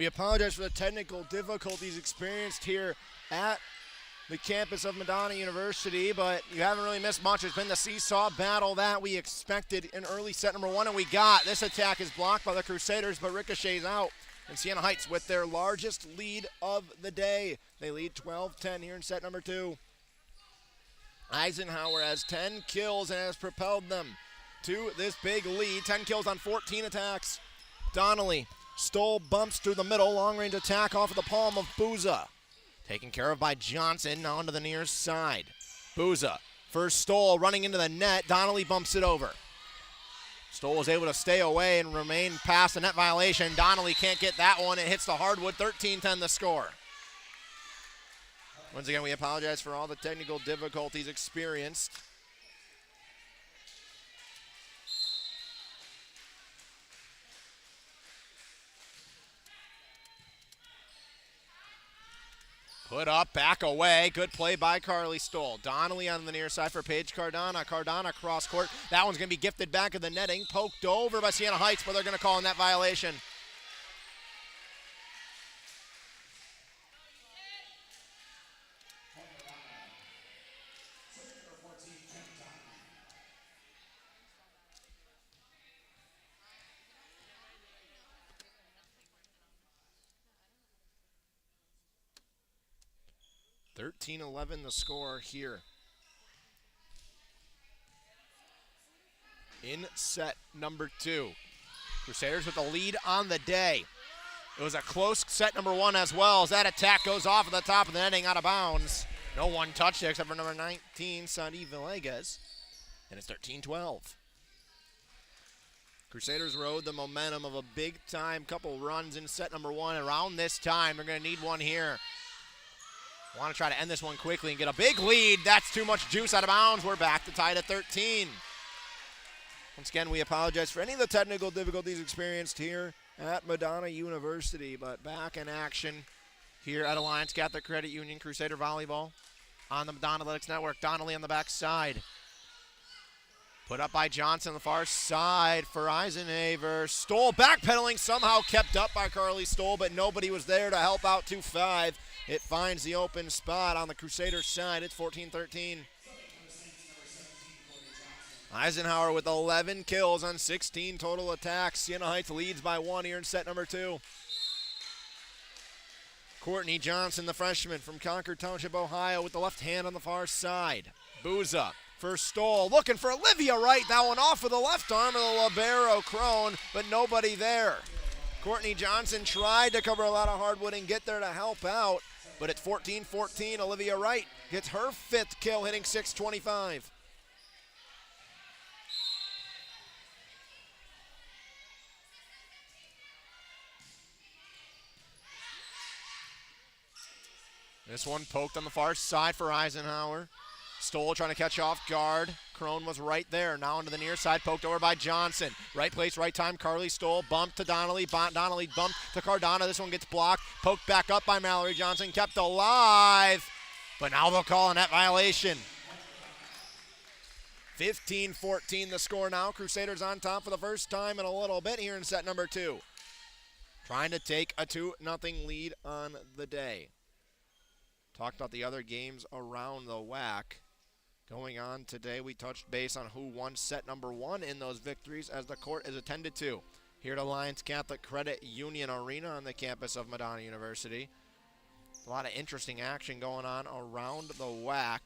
We apologize for the technical difficulties experienced here at the campus of Madonna University, but you haven't really missed much. It's been the seesaw battle that we expected in early set number one, and we got. This attack is blocked by the Crusaders, but ricochets out. And Siena Heights with their largest lead of the day. They lead 12-10 here in set number two. Eisenhower has 10 kills and has propelled them to this big lead. 10 kills on 14 attacks. Donnelly, Stoll bumps through the middle. Long-range attack off of the palm of Booza. Taken care of by Johnson, now onto the near side. Booza, first Stoll running into the net. Donnelly bumps it over. Stoll was able to stay away and remain past the net violation. Donnelly can't get that one. It hits the hardwood. 13-10 the score. Once again, we apologize for all the technical difficulties experienced. Put up, back away. Good play by Carly Stoll. Donnelly on the near side for Paige Cardana. Cardana cross court. That one's going to be gifted back in the netting. Poked over by Siena Heights, but they're going to call in that violation. (13-11) the score here in set number two. Crusaders with the lead on the day. It was a close set number one as well as that attack goes off at the top of the netting out of bounds. No one touched it except for number 19, Sandy Villegas, and it's 13-12. Crusaders rode the momentum of a big-time couple runs in set number one. Around this time, they're going to need one here. Want to try to end this one quickly and get a big lead. That's too much juice out of bounds. We're back to tied at 13. Once again, we apologize for any of the technical difficulties experienced here at Madonna University, but back in action here at Alliance Catholic Credit Union. Crusader Volleyball on the Madonna Athletics Network. Donnelly on the back side. Put up by Johnson on the far side for Eisenhaver. Stoll backpedaling, somehow kept up by Carly Stoll, but nobody was there to help out 2-5. It finds the open spot on the Crusaders side. It's 14-13. Eisenhower with 11 kills on 16 total attacks. Siena Heights leads by one here in set number two. Courtney Johnson, the freshman from Concord Township, Ohio, with the left hand on the far side. Booza for Stoll, looking for Olivia Wright. That one off with the left arm of the libero Crone, but nobody there. Courtney Johnson tried to cover a lot of hardwood and get there to help out, but at 14-14, Olivia Wright gets her fifth kill, hitting .625. This one poked on the far side for Eisenhower. Stoll trying to catch off guard. Crone was right there. Now onto the near side, poked over by Johnson. Right place, right time. Carly Stoll bumped to Donnelly. Donnelly bumped to Cardana. This one gets blocked. Poked back up by Mallory Johnson. Kept alive. But now they'll call a net violation. 15-14 the score now. Crusaders on top for the first time in a little bit here in set number two. Trying to take a 2-0 lead on the day. Talked about the other games around the WAC. Going on today, we touched base on who won set number one in those victories as the court is attended to here at Alliance Catholic Credit Union Arena on the campus of Madonna University. A lot of interesting action going on around the WAC.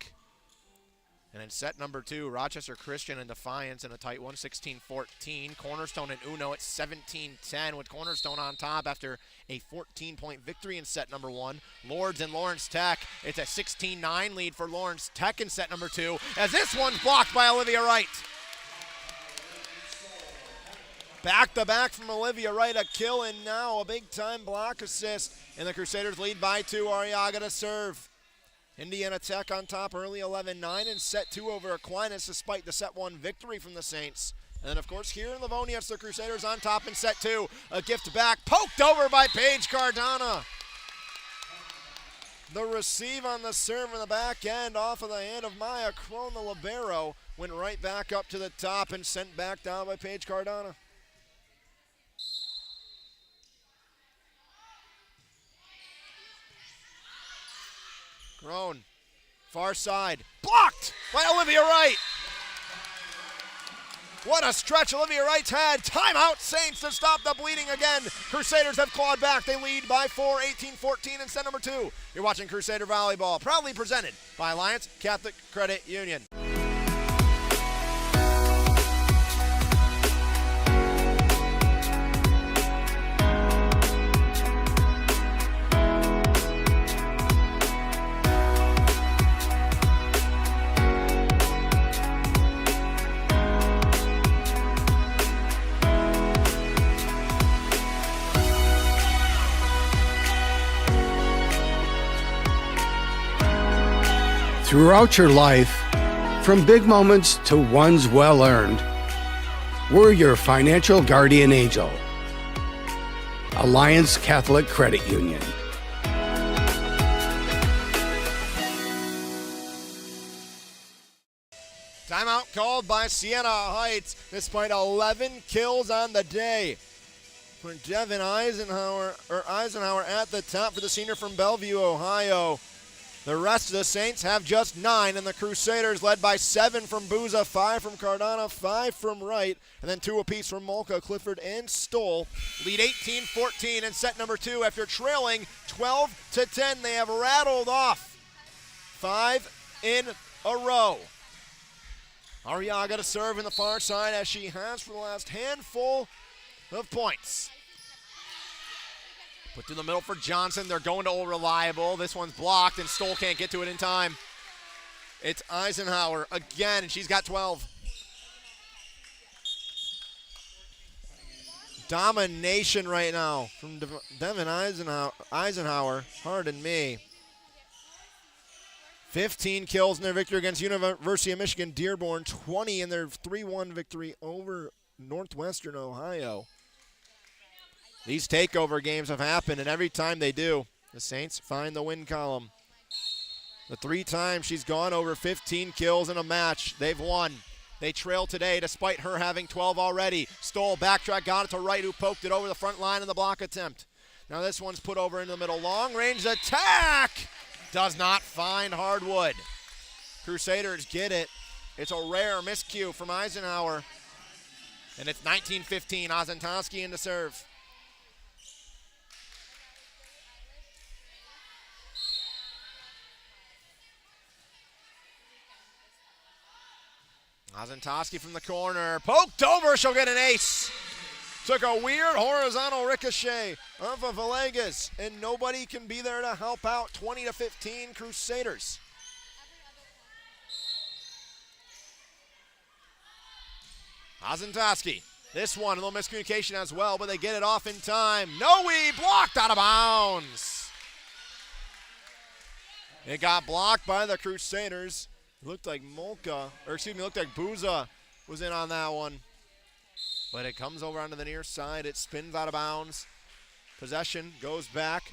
And in set number two, Rochester Christian and Defiance in a tight one, 16-14. Cornerstone and Uno at 17-10 with Cornerstone on top after a 14-point victory in set number one. Lords and Lawrence Tech, it's a 16-9 lead for Lawrence Tech in set number two, as this one's blocked by Olivia Wright. Back to back from Olivia Wright, a kill and now a big time block assist. And the Crusaders lead by two. Arriaga to serve. Indiana Tech on top early 11-9 in set two over Aquinas despite the set one victory from the Saints. And then, of course, here in Livonia, it's the Crusaders on top in set two. A gift back, poked over by Paige Cardana. The receive on the serve in the back end off of the hand of Maya Crone, the libero, went right back up to the top and sent back down by Paige Cardana. Crone, far side, blocked by Olivia Wright. What a stretch Olivia Wright's had. Timeout, Saints, to stop the bleeding again. Crusaders have clawed back. They lead by 4, 18-14 in set number 2. You're watching Crusader Volleyball, proudly presented by Alliance Catholic Credit Union. Throughout your life, from big moments to ones well-earned, we're your financial guardian angel. Alliance Catholic Credit Union. Timeout called by Siena Heights, despite 11 kills on the day. For Devin Eisenhower at the top for the senior from Bellevue, Ohio. The rest of the Saints have just 9, and the Crusaders led by 7 from Booza, 5 from Cardano, 5 from Wright, and then 2 apiece from Molka, Clifford, and Stoll. Lead 18-14 in set number 2 after trailing 12-10. They have rattled off 5 in a row. Arriaga to serve in the far side as she has for the last handful of points. Put to the middle for Johnson. They're going to Old Reliable. This one's blocked, and Stoll can't get to it in time. It's Eisenhower again, and she's got 12. Domination right now from Devin Eisenhower. Pardon me. 15 kills in their victory against University of Michigan Dearborn. 20 in their 3-1 victory over Northwestern Ohio. These takeover games have happened, and every time they do, the Saints find the win column. The 3 times she's gone over 15 kills in a match, they've won. They trail today despite her having 12 already. Stoll, backtrack, got it to Wright, who poked it over the front line in the block attempt. Now this one's put over into the middle. Long range attack! Does not find hardwood. Crusaders get it. It's a rare miscue from Eisenhower. And it's 19-15, Ozentowski in to serve. Ozentowski from the corner, poked over, she'll get an ace. Took a weird horizontal ricochet off of Villegas, and nobody can be there to help out. 20-15 Crusaders. Ozentowski, this one, a little miscommunication as well, but they get it off in time. Noe blocked out of bounds. It got blocked by the Crusaders. Looked like looked like Booza was in on that one. But it comes over onto the near side. It spins out of bounds. Possession goes back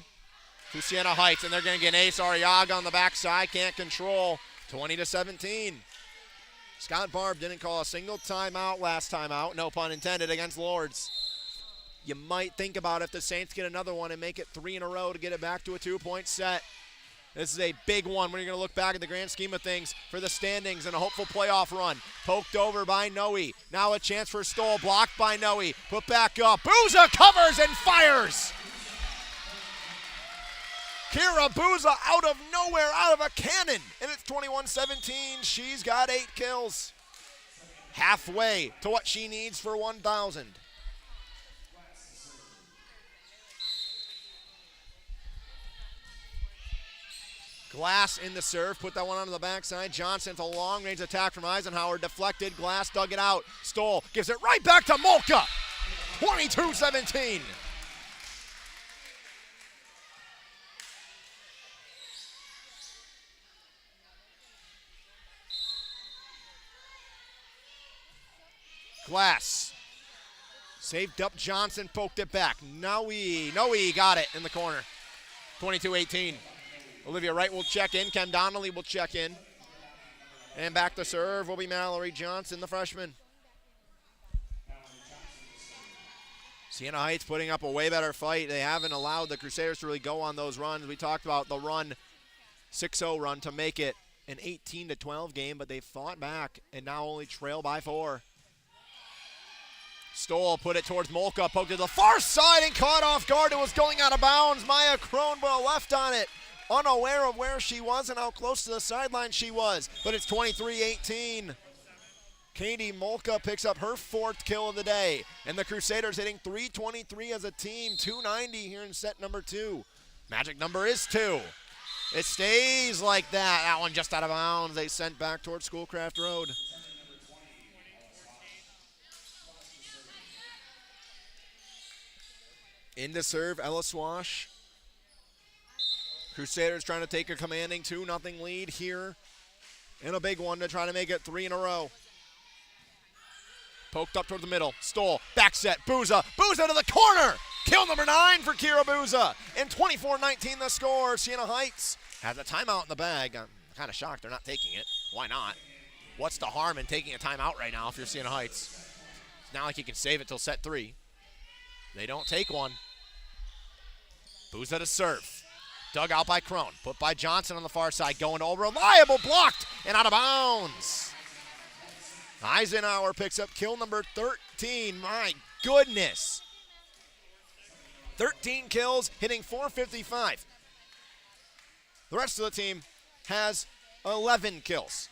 to Siena Heights, and they're going to get an ace. Arriaga on the backside, can't control. 20-17. Scott Barb didn't call a single timeout last time out, no pun intended, against Lourdes. You might think about if the Saints get another one and make it 3 in a row to get it back to a 2-point set. This is a big one when you're going to look back at the grand scheme of things for the standings and a hopeful playoff run. Poked over by Noe. Now a chance for Stoll. Blocked by Noe. Put back up. Booza covers and fires. Kira Booza out of nowhere, out of a cannon. And it's 21-17. She's got 8 kills. Halfway to what she needs for 1,000. Glass in the serve, put that one onto the backside. Johnson's a long-range attack from Eisenhower, deflected. Glass dug it out. Stoll gives it right back to Molka. 22-17. Glass saved up Johnson, poked it back. Noe got it in the corner. 22-18. Olivia Wright will check in. Ken Donnelly will check in. And back to serve will be Mallory Johnson, the freshman. Siena Heights putting up a way better fight. They haven't allowed the Crusaders to really go on those runs. We talked about the run 6-0 run to make it an 18-12 game, but they fought back and now only trail by 4. Stoll put it towards Molka, poked to the far side and caught off guard. It was going out of bounds. Maya Kronwell left on it, unaware of where she was and how close to the sideline she was. But it's 23-18. Katie Molka picks up her 4th kill of the day. And the Crusaders hitting 323 as a team, 290 here in set number 2. Magic number is 2. It stays like that. That one just out of bounds. They sent back towards Schoolcraft Road. In to serve, Ella Swash. Crusaders trying to take a commanding 2-0 lead here. And a big one to try to make it 3 in a row. Poked up toward the middle. Stoll. Back set. Booza. Booza to the corner. Kill number 9 for Kira Booza. And 24-19 the score. Siena Heights has a timeout in the bag. I'm kind of shocked they're not taking it. Why not? What's the harm in taking a timeout right now if you're Siena Heights? It's not like you can save it till set 3. They don't take one. Booza to serve. Dug out by Crone. Put by Johnson on the far side. Going over. Reliable. Blocked. And out of bounds. Eisenhower picks up kill number 13. My goodness. 13 kills, hitting .455. The rest of the team has 11 kills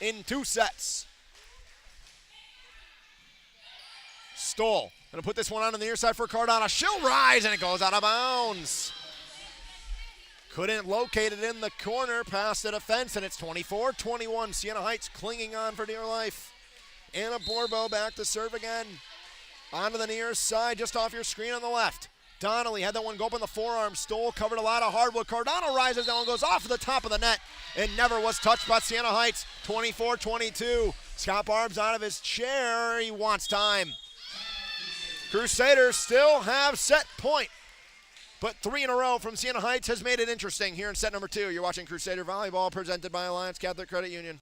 in 2 sets. Stoll gonna put this one on the near side for Cardano. She'll rise and it goes out of bounds. Couldn't locate it in the corner past the defense, and it's 24-21. Siena Heights clinging on for dear life. Anna Borbo back to serve again. Onto the near side, just off your screen on the left. Donnelly had that one go up in the forearm. Stoll covered a lot of hardwood. Cardano rises down and goes off the top of the net and never was touched by Siena Heights. 24-22. Scott Barb's out of his chair. He wants time. Crusaders still have set point. But 3 in a row from Siena Heights has made it interesting here in set number 2. You're watching Crusader Volleyball presented by Alliance Catholic Credit Union.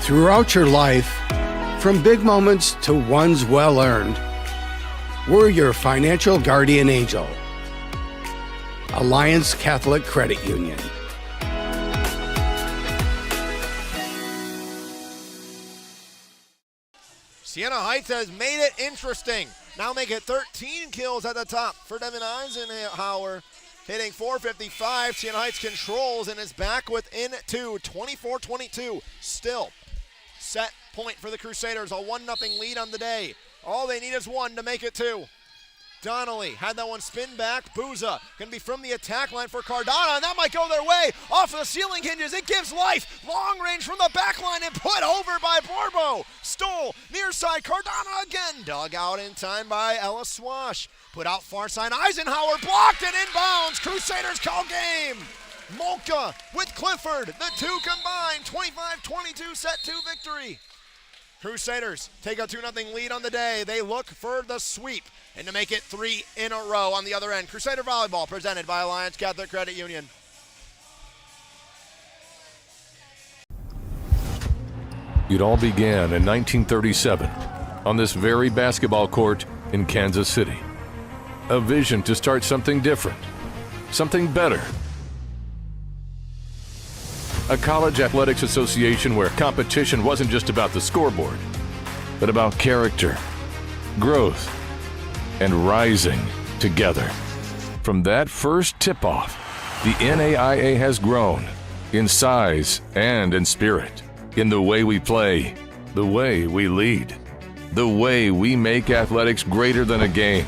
Throughout your life, from big moments to ones well-earned, we're your financial guardian angel. Alliance Catholic Credit Union. Siena Heights has made it interesting. Now make it 13 kills at the top for Devin Eisenhower. Hitting .455. Siena Heights controls and is back within 2. 24-22. Still set point for the Crusaders. A 1-0 lead on the day. All they need is 1 to make it 2. Donnelly had that one spin back. Booza going to be from the attack line for Cardano, and that might go their way. Off of the ceiling hinges. It gives life. Long range from the back line and put over by Borbo. Stoll near side. Cardano again. Dug out in time by Ella Swash. Put out far side. Eisenhower blocked and inbounds. Crusaders call game. Molka with Clifford. The two combined. 25-22 set 2 victory. Crusaders take a 2-0 lead on the day. They look for the sweep and to make it 3 in a row on the other end. Crusader Volleyball presented by Alliance Catholic Credit Union. It all began in 1937 on this very basketball court in Kansas City. A vision to start something different, something better. A college athletics association where competition wasn't just about the scoreboard, but about character, growth, and rising together. From that first tip-off, the NAIA has grown in size and in spirit, in the way we play, the way we lead, the way we make athletics greater than a game,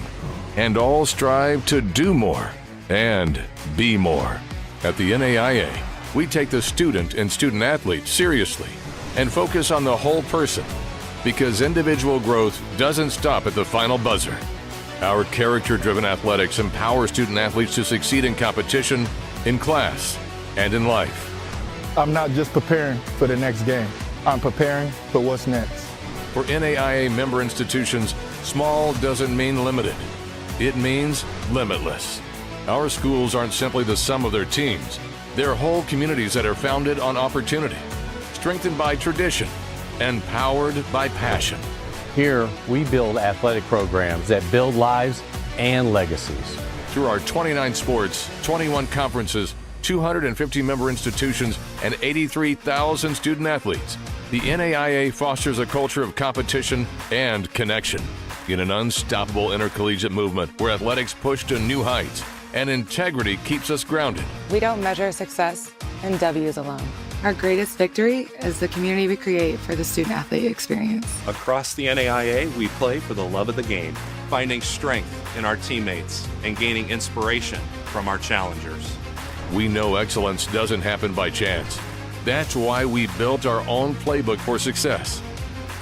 and all strive to do more and be more. At the NAIA, we take the student and student athlete seriously and focus on the whole person, because individual growth doesn't stop at the final buzzer. Our character-driven athletics empower student athletes to succeed in competition, in class, and in life. I'm not just preparing for the next game. I'm preparing for what's next. For NAIA member institutions, small doesn't mean limited. It means limitless. Our schools aren't simply the sum of their teams. They're whole communities that are founded on opportunity, strengthened by tradition, and powered by passion. Here, we build athletic programs that build lives and legacies. Through our 29 sports, 21 conferences, 250 member institutions, and 83,000 student athletes, the NAIA fosters a culture of competition and connection in an unstoppable intercollegiate movement where athletics push to new heights and integrity keeps us grounded. We don't measure success in W's alone. Our greatest victory is the community we create for the student-athlete experience. Across the NAIA, we play for the love of the game, finding strength in our teammates and gaining inspiration from our challengers. We know excellence doesn't happen by chance. That's why we built our own playbook for success.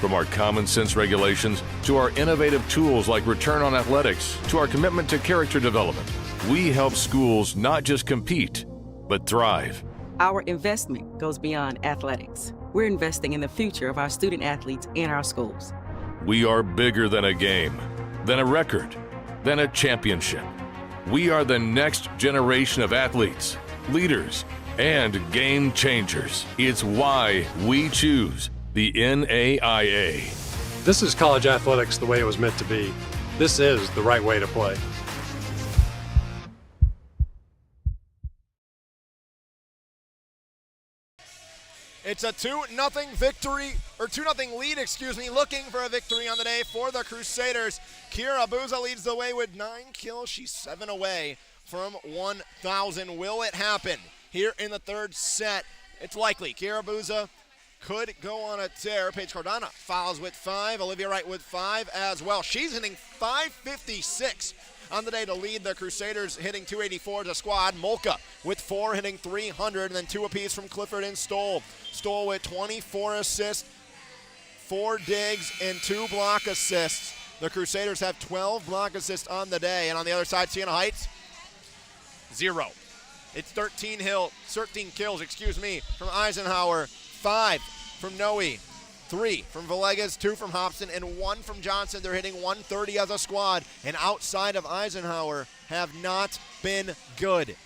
From our common sense regulations to our innovative tools like Return on Athletics to our commitment to character development, we help schools not just compete, but thrive. Our investment goes beyond athletics. We're investing in the future of our student athletes and our schools. We are bigger than a game, than a record, than a championship. We are the next generation of athletes, leaders, and game changers. It's why we choose the NAIA. This is college athletics the way it was meant to be. This is the right way to play. It's a 2-0 victory, or 2-0 lead, looking for a victory on the day for the Crusaders. Kira Buza leads the way with 9 kills. She's 7 away from 1,000. Will it happen here in the third set? It's likely. Kira Buza could go on a tear. Paige Cardona fouls with 5. Olivia Wright with 5 as well. She's hitting .556 on the day to lead the Crusaders, hitting .284 as a squad. Molka with 4, hitting .300, and then 2 apiece from Clifford and Stoll. Stoll with 24 assists, 4 digs, and 2 block assists. The Crusaders have 12 block assists on the day, and on the other side, Siena Heights, 0. It's 13 kills, from Eisenhower, 5 from Noe, 3 from Villegas, 2 from Hobson, and 1 from Johnson. They're hitting 130 as a squad, and outside of Eisenhower have not been good.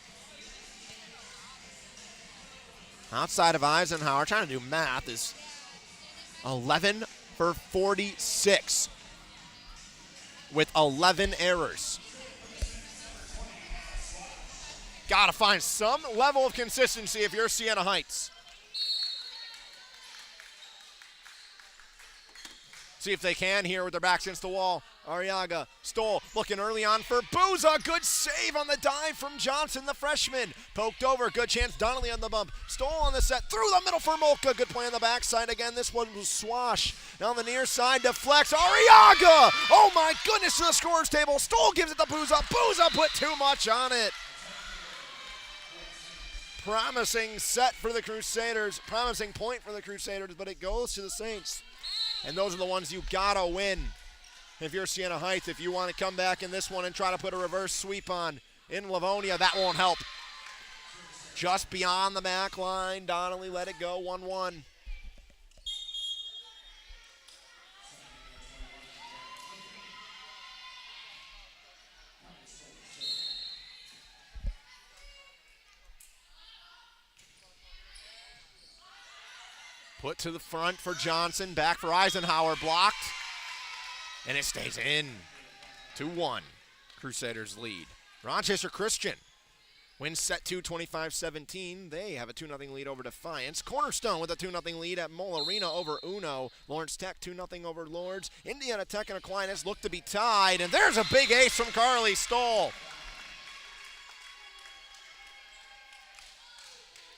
Outside of Eisenhower, trying to do math, is 11 for 46 with 11 errors. Got to find some level of consistency if you're Siena Heights. See if they can here with their backs against the wall. Arriaga, Stoll looking early on for Buza. Good save on the dive from Johnson, the freshman. Poked over, good chance. Donnelly on the bump. Stoll on the set, through the middle for Molka. Good play on the backside again. This one was Swash. Now on the near side, deflects. Arriaga! Oh my goodness, to the scorer's table. Stoll gives it to Buza. Buza put too much on it. Promising set for the Crusaders. Promising point for the Crusaders, but it goes to the Saints. And those are the ones you gotta win if you're Siena Heights. If you want to come back in this one and try to put a reverse sweep on in Livonia, that won't help. Just beyond the back line, Donnelly let it go, 1-1. Put to the front for Johnson, back for Eisenhower, blocked, and it stays in. 2-1, Crusaders lead. Rochester Christian wins set 2, 25-17. They have a 2-0 lead over Defiance. Cornerstone with a 2-0 lead at Molarina over Uno. Lawrence Tech 2-0 over Lords. Indiana Tech and Aquinas look to be tied, and there's a big ace from Carly Stoll.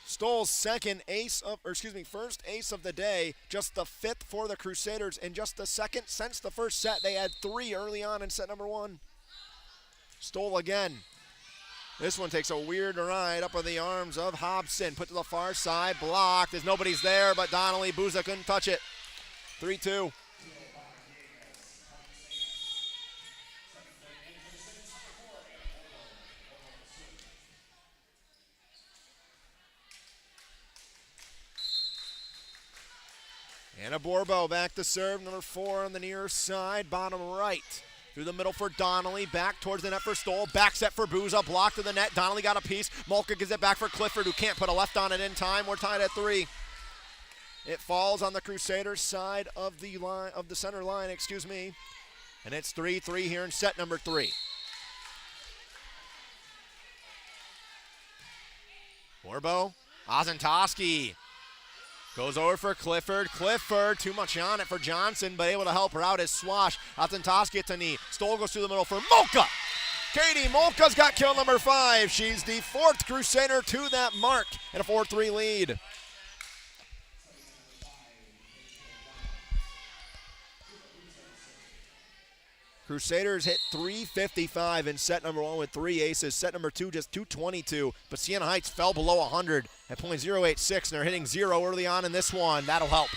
Stoll's first ace of the day, just the 5th for the Crusaders, and just the second since the first set. They had 3 early on in set number 1. Stoll again. This one takes a weird ride up on the arms of Hobson. Put to the far side, blocked as nobody's there, but Donnelly, Buza couldn't touch it. 3-2. Anna Borbo back to serve, number 4 on the near side, bottom right. Through the middle for Donnelly, back towards the net for Stoll, back set for Booza, block to the net. Donnelly got a piece. Molka gives it back for Clifford, who can't put a left on it in time. We're tied at 3. It falls on the Crusaders' side of the line, of the center line, and it's 3-3 here in set number 3. Borbo, Ozentowski goes over for Clifford. Clifford, too much on it for Johnson, but able to help her out is Swash. Ozentowski at the knee. Stoll goes through the middle for Molka. Katie Molka's got kill number 5. She's the 4th Crusader to that mark and a 4-3 lead. Crusaders hit 355 in set number 1 with 3 aces. Set number 2 just 222, but Siena Heights fell below 100 at .086, and they're hitting 0 early on in this one. That'll help.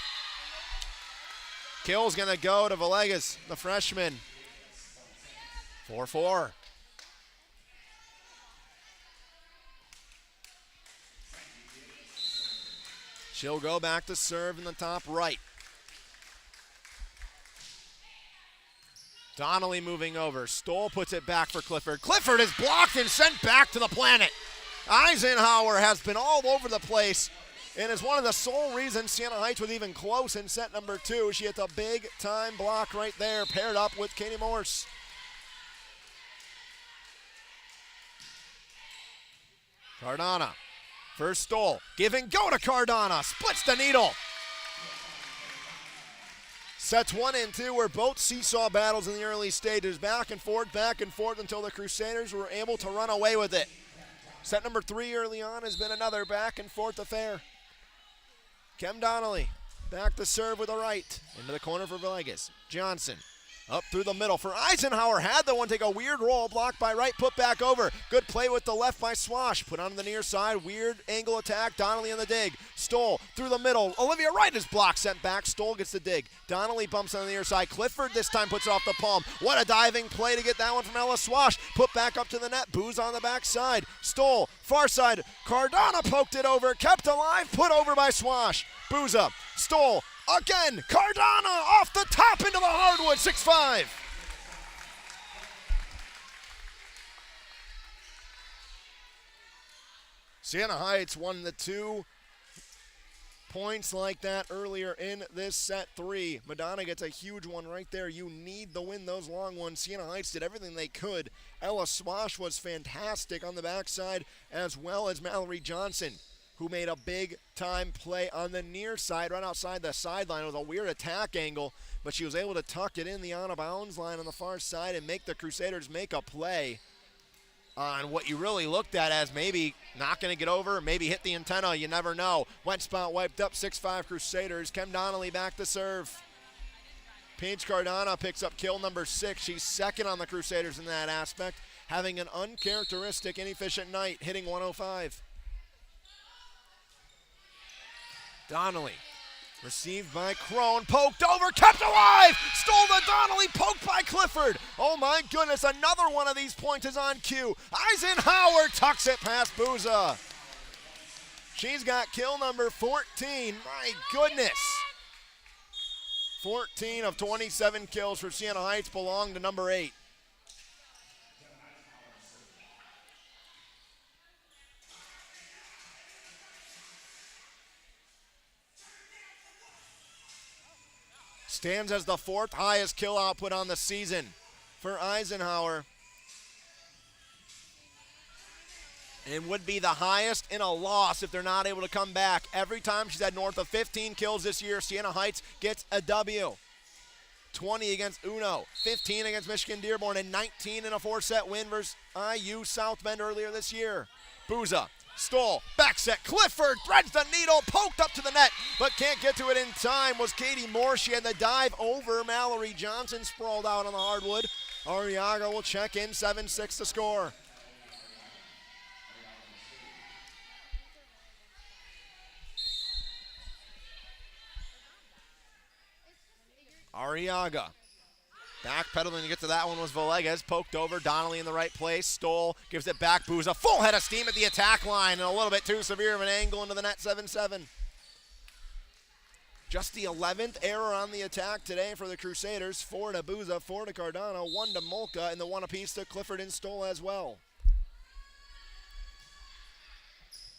Kill's gonna go to Villegas, the freshman. 4-4. She'll go back to serve in the top right. Donnelly moving over. Stoll puts it back for Clifford. Clifford is blocked and sent back to the planet. Eisenhower has been all over the place and is one of the sole reasons Siena Heights was even close in set number 2. She hits a big time block right there, paired up with Katie Morse. Cardona, first Stoll, give and go to Cardona, splits the needle. Sets 1 and 2 were both seesaw battles in the early stages, back and forth until the Crusaders were able to run away with it. Set number 3 early on has been another back and forth affair. Kem Donnelly back to serve with a right, into the corner for Villegas. Johnson up through the middle for Eisenhower, had the one take a weird roll, blocked by right, put back over. Good play with the left by Swash, put on the near side, weird angle attack, Donnelly on the dig. Stoll through the middle, Olivia Wright is blocked, sent back, Stoll gets the dig. Donnelly bumps on the near side, Clifford this time puts it off the palm. What a diving play to get that one from Ella Swash, put back up to the net, Booze on the backside. Stoll, far side, Cardona poked it over, kept alive, put over by Swash. Booza, Stoll, again, Cardona off the top into the hardwood, 6-5. Siena Heights won the 2 points like that earlier in this set 3. Madonna gets a huge one right there. You need to win those long ones. Siena Heights did everything they could. Ella Swash was fantastic on the backside, as well as Mallory Johnson, who made a big-time play on the near side, right outside the sideline. It was a weird attack angle, but she was able to tuck it in the out-of-bounds line on the far side and make the Crusaders make a play on what you really looked at as maybe not going to get over, maybe hit the antenna, you never know. Wet spot wiped up, 6-5 Crusaders. Kem Donnelly back to serve. Paige Cardona picks up kill number 6. She's second on the Crusaders in that aspect, having an uncharacteristic, inefficient night, hitting 105. Donnelly, received by Crone, poked over, kept alive! Stole the Donnelly, poked by Clifford. Oh my goodness, another one of these points is on cue. Eisenhower tucks it past Booza. She's got kill number 14, my goodness. 14 of 27 kills for Siena Heights belong to number 8. Stands as the 4th highest kill output on the season for Eisenhower, and would be the highest in a loss if they're not able to come back. Every time she's had north of 15 kills this year, Siena Heights gets a W. 20 against Uno, 15 against Michigan Dearborn, and 19 in a 4-set win versus IU South Bend earlier this year. Booza, Stoll, back set, Clifford threads the needle, poked up to the net, but can't get to it in time. Was Katie Moore. She had the dive over Mallory Johnson, sprawled out on the hardwood. Arriaga will check in, 7-6 to score. Arriaga. Backpedaling to get to that one was Villegas. Poked over, Donnelly in the right place. Stoll gives it back. Booza, full head of steam at the attack line, and a little bit too severe of an angle into the net, 7-7. Just the 11th error on the attack today for the Crusaders. 4 to Buza, 4 to Cardano, 1 to Molka, and the one apiece to Clifford and Stoll as well.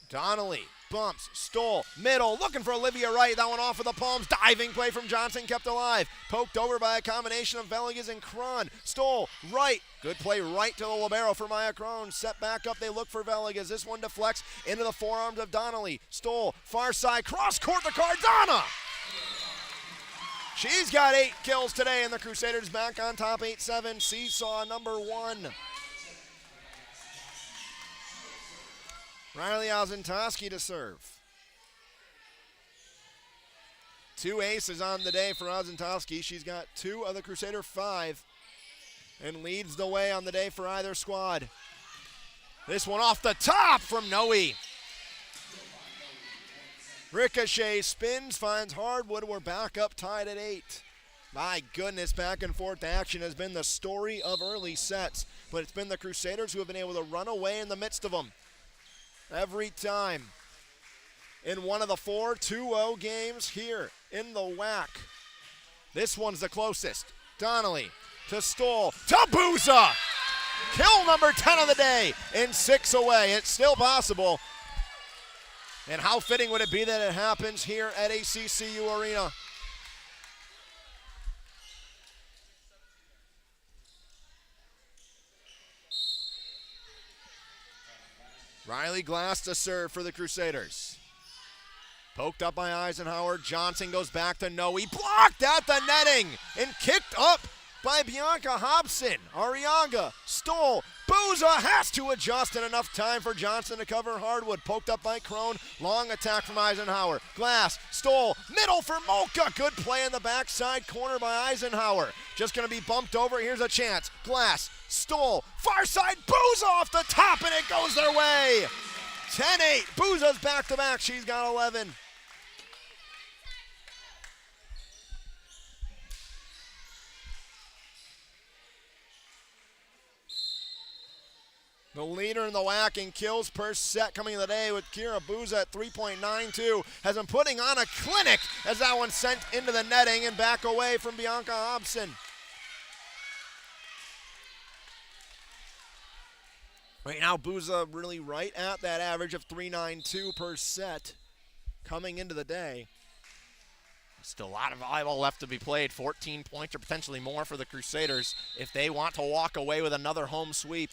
Donnelly bumps, Stoll, middle, looking for Olivia Wright. That one off of the palms. Diving play from Johnson, kept alive. Poked over by a combination of Veligas and Cron. Stoll, right. Good play right to the libero for Maya Cron. Set back up, they look for Veligas. This one deflects into the forearms of Donnelly. Stoll, far side, cross court to Cardano. She's got 8 kills today, and the Crusaders back on top 8-7. Seesaw number 1. Riley Ozentowski to serve. 2 aces on the day for Ozentowski. She's got 2 of the Crusader 5 and leads the way on the day for either squad. This one off the top from Noe. Ricochet spins, finds Hardwood. We're back up tied at 8. My goodness, back and forth action has been the story of early sets, but it's been the Crusaders who have been able to run away in the midst of them every time. In one of the 4 2-0 games here in the WAC. This one's the closest. Donnelly to Stoll to Buza. Kill number 10 of the day in 6 away. It's still possible. And how fitting would it be that it happens here at ACCU Arena? Riley Glass to serve for the Crusaders. Poked up by Eisenhower. Johnson goes back to Noe. Blocked at the netting and kicked up by Bianca Hobson. Arriaga, Stoll, Buza has to adjust, and enough time for Johnson to cover Hardwood. Poked up by Crone. Long attack from Eisenhower. Glass, Stoll, middle for Molka. Good play in the backside corner by Eisenhower. Just going to be bumped over. Here's a chance. Glass, Stoll, far side, Buza off the top, and it goes their way. 10-8. Buza's back-to-back. She's got 11. The leader in the WAC in kills per set coming in the day with Kira Buza at 3.92. Has been putting on a clinic as that one sent into the netting and back away from Bianca Hobson. Right now, Buza really right at that average of 3.92 per set coming into the day. Still a lot of volleyball left to be played. 14 points or potentially more for the Crusaders if they want to walk away with another home sweep.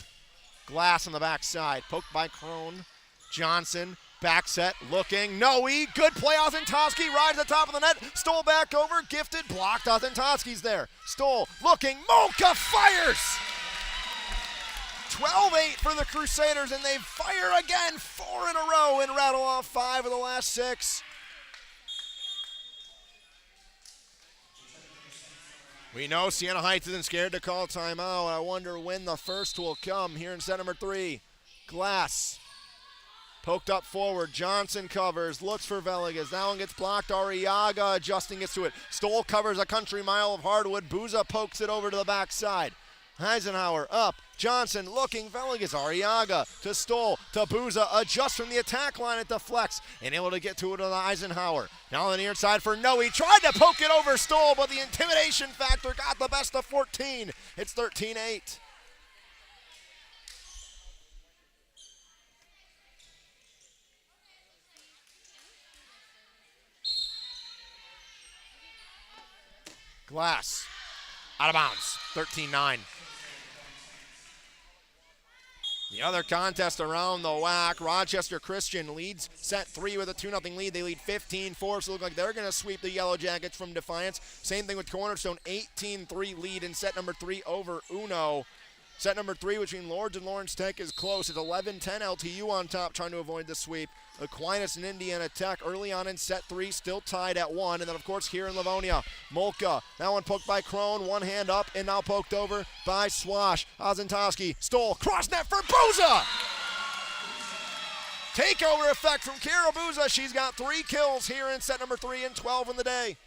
Glass on the backside, poked by Crone. Johnson, back set, looking, Noe, good play, Ozentowski, rides the top of the net, Stoll back over, gifted, blocked, Ozentowski's there. Stoll, looking, Molka fires! 12-8 for the Crusaders, and they fire again, 4 in a row, and rattle off 5 of the last 6. We know Siena Heights isn't scared to call timeout. I wonder when the first will come here in set number 3. Glass. Poked up forward. Johnson covers. Looks for Veligas. That one gets blocked. Arriaga adjusting gets to it. Stoll covers a country mile of hardwood. Buza pokes it over to the backside. Eisenhower up. Johnson looking. Veligas. Arriaga to Stoll to Buza. Adjusts from the attack line at the flex and able to get to it on Eisenhower. Now on the near side for Noe. Tried to poke it over Stoll, but the intimidation factor got the best of 14. It's 13-8. Glass out of bounds. 13-9. The other contest around the WAC, Rochester Christian leads set 3 with a 2-0 lead. They lead 15-4, so look like they're going to sweep the Yellow Jackets from Defiance. Same thing with Cornerstone, 18-3 lead in set number 3 over Uno. Set number 3 between Lords and Lawrence Tech is close. It's 11-10 LTU on top, trying to avoid the sweep. Aquinas and Indiana Tech early on in set 3, still tied at 1. And then, of course, here in Livonia, Molka. That one poked by Crone, one hand up, and now poked over by Swash. Ozentowski, Stoll, cross net for Buza! Takeover effect from Kira Buza. She's got 3 kills here in set number 3 and 12 in the day.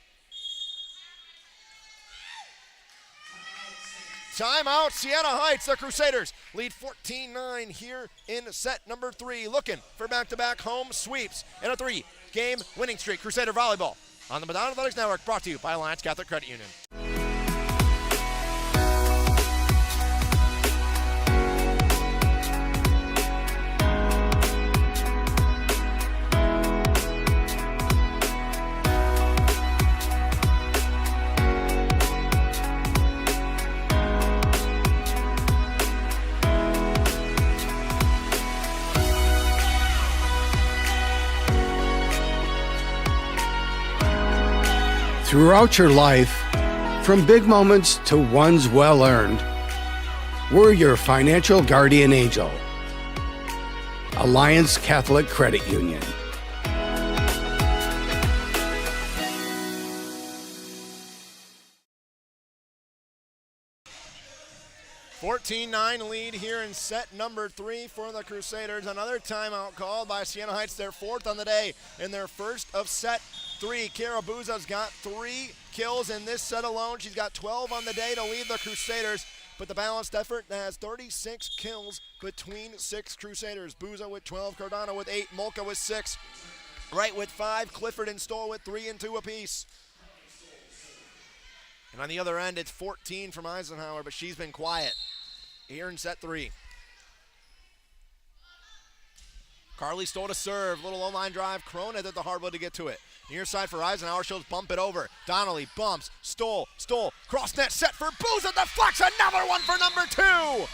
Timeout, Siena Heights. The Crusaders lead 14-9 here in set number 3. Looking for back-to-back home sweeps and a 3-game winning streak. Crusader Volleyball. on the Madonna Athletics Network, brought to you by Alliance Catholic Credit Union. Throughout your life, from big moments to ones well earned, we're your financial guardian angel. Alliance Catholic Credit Union. $14-9 lead here in set number 3 for the Crusaders. Another timeout called by Siena Heights, their 4th on the day in their first of set 3. Kara Buza's got 3 kills in this set alone. She's got 12 on the day to lead the Crusaders, but the balanced effort has 36 kills between 6 Crusaders. Buza with 12, Cardano with 8, Molka with 6, Wright with 5, Clifford and Stoll with 3 and 2 apiece. And on the other end, it's 14 from Eisenhower, but she's been quiet here in set 3. Carly Stoll to serve. Little low-line drive. Crone did the hard way to get to it. Near side for Eisenhower. She'll bump it over. Donnelly bumps. Stoll. Cross net set for Buza. Deflects. Another one for number 2.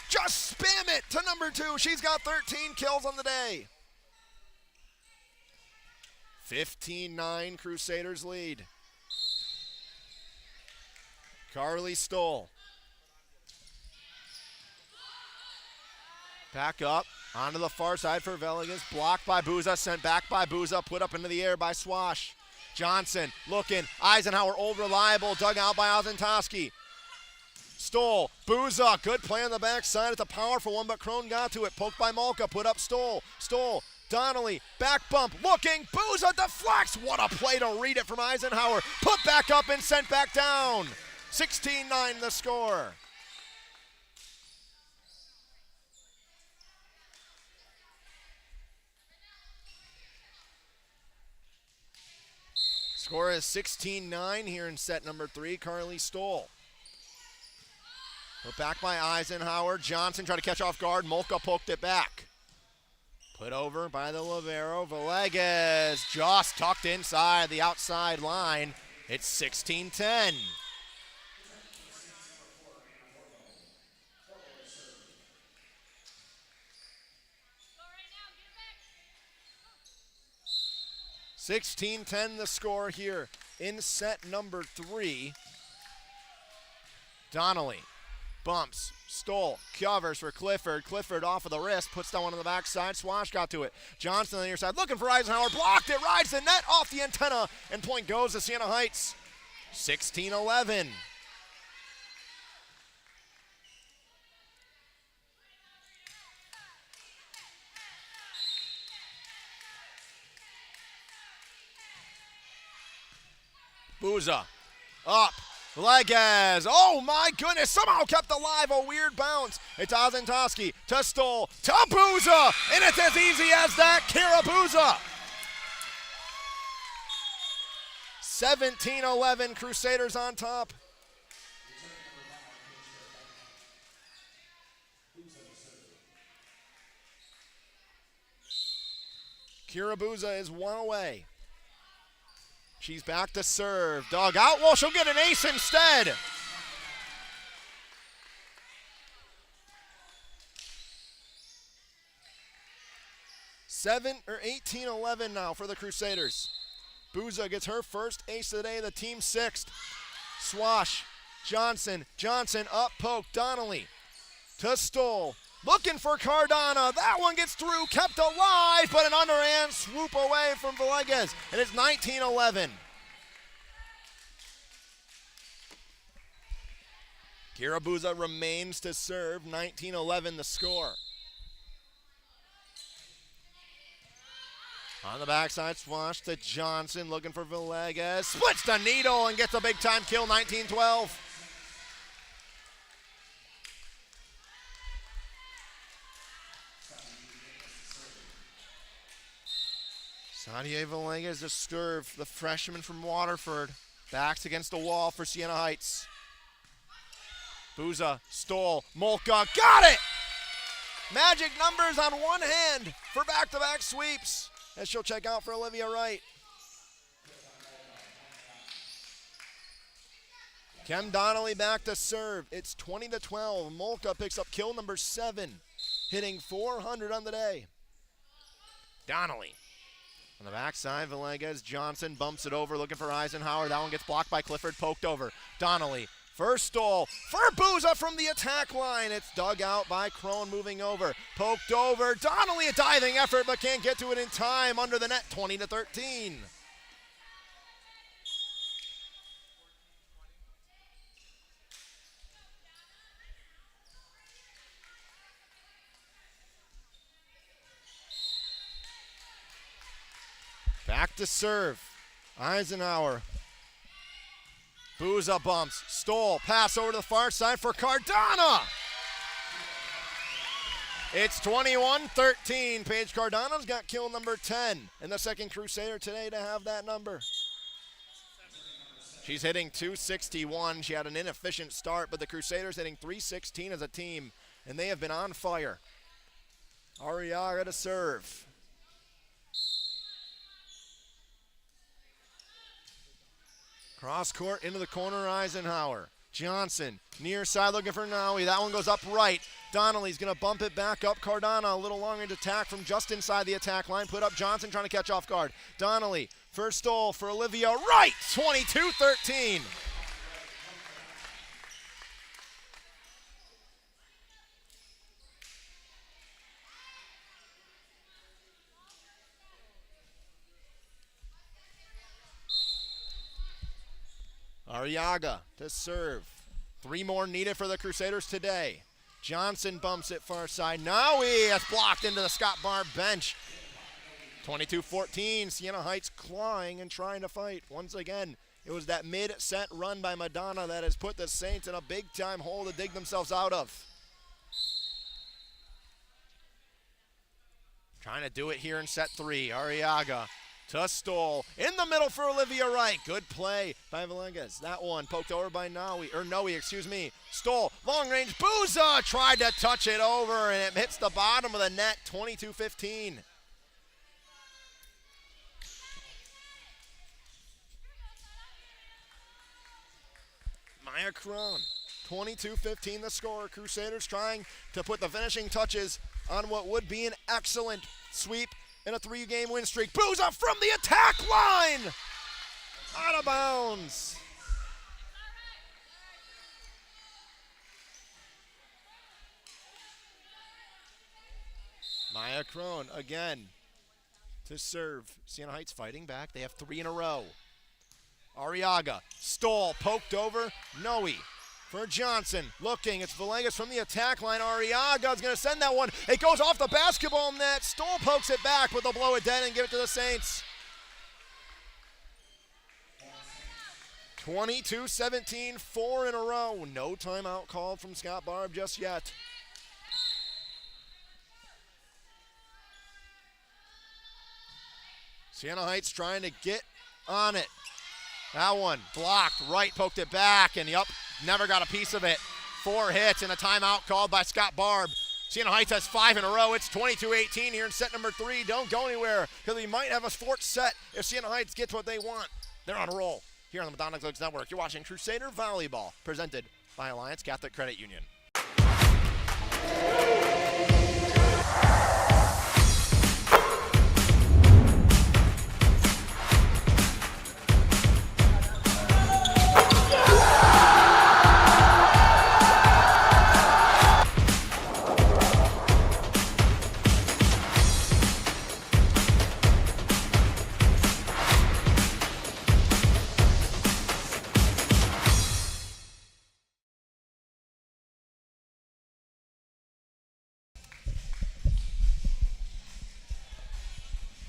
Just spam it to number 2. She's got 13 kills on the day. 15-9 Crusaders lead. Carly Stoll. Back up, onto the far side for Veligas. Blocked by Buza, sent back by Buza, put up into the air by Swash. Johnson looking, Eisenhower, old reliable, dug out by Ozentowski. Stoll, Buza, good play on the backside. It's a powerful one, but Crone got to it. Poked by Malka, put up Stoll. Donnelly, back bump, looking, Buza deflects. What a play to read it from Eisenhower. Put back up and sent back down. 16-9 the score. Score is 16-9 here in set number 3. Carly Stoll. Put back by Eisenhower. Johnson tried to catch off guard. Molka poked it back. Put over by the libero. Villegas just tucked inside the outside line. It's 16-10. $16-10 the score here in set number 3. Donnelly bumps, Stoll, covers for Clifford. Clifford off of the wrist, puts that one on the backside. Swash got to it. Johnson on the near side, looking for Eisenhower, blocked it, rides the net off the antenna, and point goes to Siena Heights. 16-11. Buza, up, Villegas, oh my goodness, somehow kept alive, a weird bounce. It's Ozentowski to Stoll, to Buza, and it's as easy as that, Kara Buza. 17-11, Crusaders on top. Kara Buza is 1 away. She's back to serve. Dug out. Well, she'll get an ace instead. 18-11 now for the Crusaders. Buza gets her first ace of the day, the team 6th. Swash. Johnson up poke. Donnelly to Stoll. Looking for Cardano. That one gets through, kept alive, but an underhand swoop away from Villegas. And it's 19-11. Kara Buza remains to serve. 19-11 the score. On the backside, Swash to Johnson, looking for Villegas. Splits the needle and gets a big time kill, 19-12. Nadia Villegas to serve, the freshman from Waterford. Backs against the wall for Siena Heights. Buza stole, Molka got it! Magic numbers on one hand for back-to-back sweeps as she'll check out for Olivia Wright. Kem Donnelly back to serve. It's 20-12. Molka picks up kill number 7, hitting 400 on the day. Donnelly on the backside, Villegas. Johnson bumps it over, looking for Eisenhower. That one gets blocked by Clifford, poked over. Donnelly, first stall for Buza from the attack line. It's dug out by Crone, moving over. Poked over. Donnelly, a diving effort, but can't get to it in time. Under the net, 20-13. Back to serve. Eisenhower. Buza bumps. Stoll. Pass over to the far side for Cardano. It's 21-13. Paige Cardano's got kill number 10. And the second Crusader today to have that number. She's hitting .261. She had an inefficient start, but the Crusaders hitting .316 as a team. And they have been on fire. Arriaga to serve. Cross court into the corner, Eisenhower. Johnson, near side looking for Naui. That one goes up right. Donnelly's going to bump it back up. Cardano, a little long range attack from just inside the attack line. Put up Johnson trying to catch off guard. Donnelly, first stall for Olivia Wright. 22-13. Arriaga to serve. 3 more needed for the Crusaders today. Johnson bumps it far side. Now it's blocked into the Scott Barb bench. 22-14. Siena Heights clawing and trying to fight. Once again, it was that mid-set run by Madonna that has put the Saints in a big-time hole to dig themselves out of. Trying to do it here in set 3. Arriaga to Stoll. In the middle for Olivia Wright. Good play by Villegas. That one poked over by Noe, excuse me. Stoll, long range. Buza tried to touch it over and it hits the bottom of the net. 22-15. Maya Crone. 22-15 the score. Crusaders trying to put the finishing touches on what would be an excellent sweep in a 3-game win streak. Buza from the attack line! Out of bounds. Maya Crone again to serve. Siena Heights fighting back. They have 3 in a row. Arriaga, Stoll, poked over. Noe for Johnson, looking, it's Villegas from the attack line. Arriaga's gonna send that one. It goes off the basketball net. Stoll pokes it back, but they'll blow it dead and give it to the Saints. 22-17, 4 in a row. No timeout called from Scott Barb just yet. Siena Heights trying to get on it. That one blocked, Wright poked it back, and never got a piece of it. 4 hits and a timeout called by Scott Barb. Siena Heights has 5 in a row. It's 22-18 here in set number 3. Don't go anywhere, because we might have a 4th set if Siena Heights gets what they want. They're on a roll here on the Madonna Clicks Network. You're watching Crusader Volleyball, presented by Alliance Catholic Credit Union.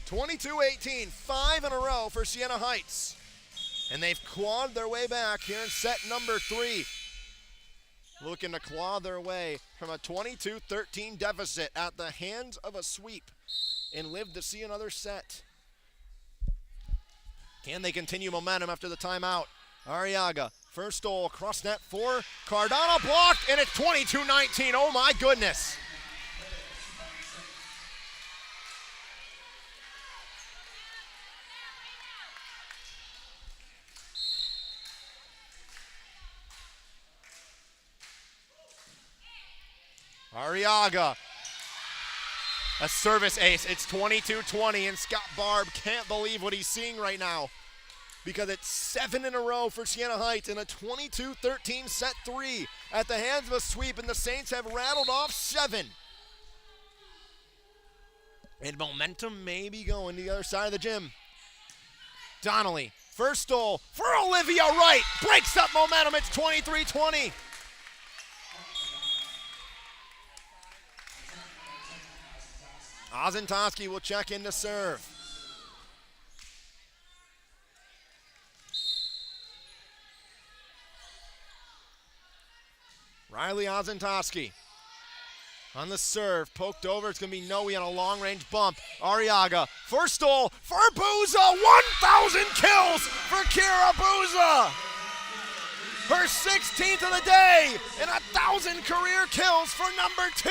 22-18, 5 in a row for Siena Heights. And they've clawed their way back here in set number 3. Looking to claw their way from a 22-13 deficit at the hands of a sweep and live to see another set. Can they continue momentum after the timeout? Arriaga, first goal, cross net for Cardano, blocked, and it's 22-19. Oh my goodness. Arriaga, a service ace. It's 22-20, and Scott Barb can't believe what he's seeing right now because it's 7 in a row for Siena Heights in a 22-13 set 3 at the hands of a sweep, and the Saints have rattled off 7. And momentum may be going to the other side of the gym. Donnelly, first goal for Olivia Wright, breaks up momentum. It's 23-20. Ozentowski will check in to serve. Riley Ozentowski on the serve, poked over. It's going to be Noe on a long-range bump. Arriaga, first goal for Booza. 1,000 kills for Kira Booza. Her 16th of the day and 1,000 career kills for number 2.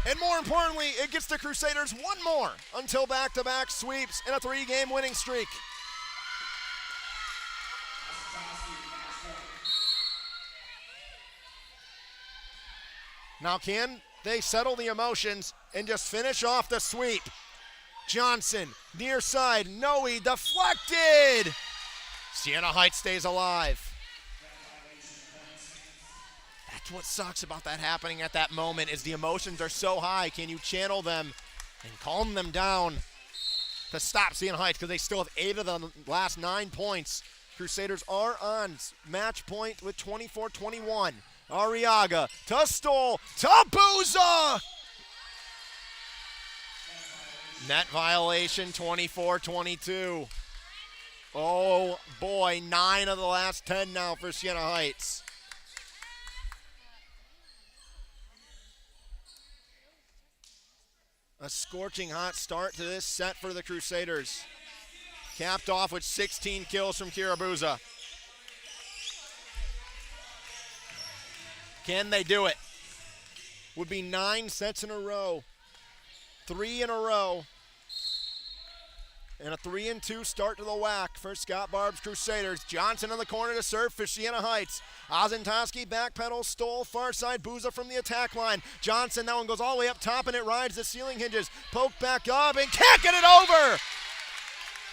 And more importantly, it gets the Crusaders one more until back-to-back sweeps and a 3-game winning streak. Now can they settle the emotions and just finish off the sweep? Johnson, near side, Noe, deflected! Siena Heights stays alive. That's what sucks about that happening at that moment is the emotions are so high. Can you channel them and calm them down to stop Siena Heights, because they still have 8 of the last 9 points. Crusaders are on match point with 24-21. Arriaga to Stoll to Booza. Net violation, 24-22. Oh boy, 9 of the last 10 now for Siena Heights. A scorching hot start to this set for the Crusaders. Capped off with 16 kills from Kira Booza. Can they do it? Would be 9 sets in a row. 3 in a row. And a 3-2 start to the whack for Scott Barb's Crusaders. Johnson in the corner to serve for Siena Heights. Ozentowski backpedal, Stoll, far side, Booza from the attack line. Johnson, that one goes all the way up top and it rides the ceiling hinges. Poked back up and can't get it over!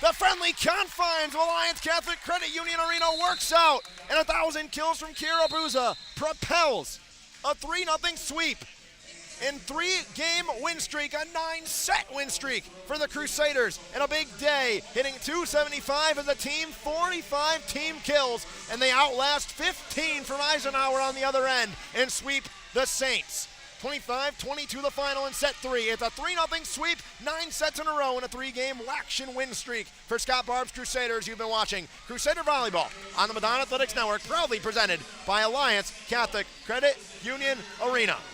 The friendly confines of Alliance Catholic Credit Union Arena works out. And 1,000 kills from Kira Booza propels a 3-0 sweep. In 3-game win streak, a 9-set win streak for the Crusaders. And a big day, hitting 275 as a team, 45 team kills, and they outlast 15 from Eisenhower on the other end and sweep the Saints. 25-22 the final in set 3. It's a 3-0 sweep, 9 sets in a row in a 3-game action win streak for Scott Barb's Crusaders. You've been watching Crusader Volleyball on the Madonna Athletics Network, proudly presented by Alliance Catholic Credit Union Arena.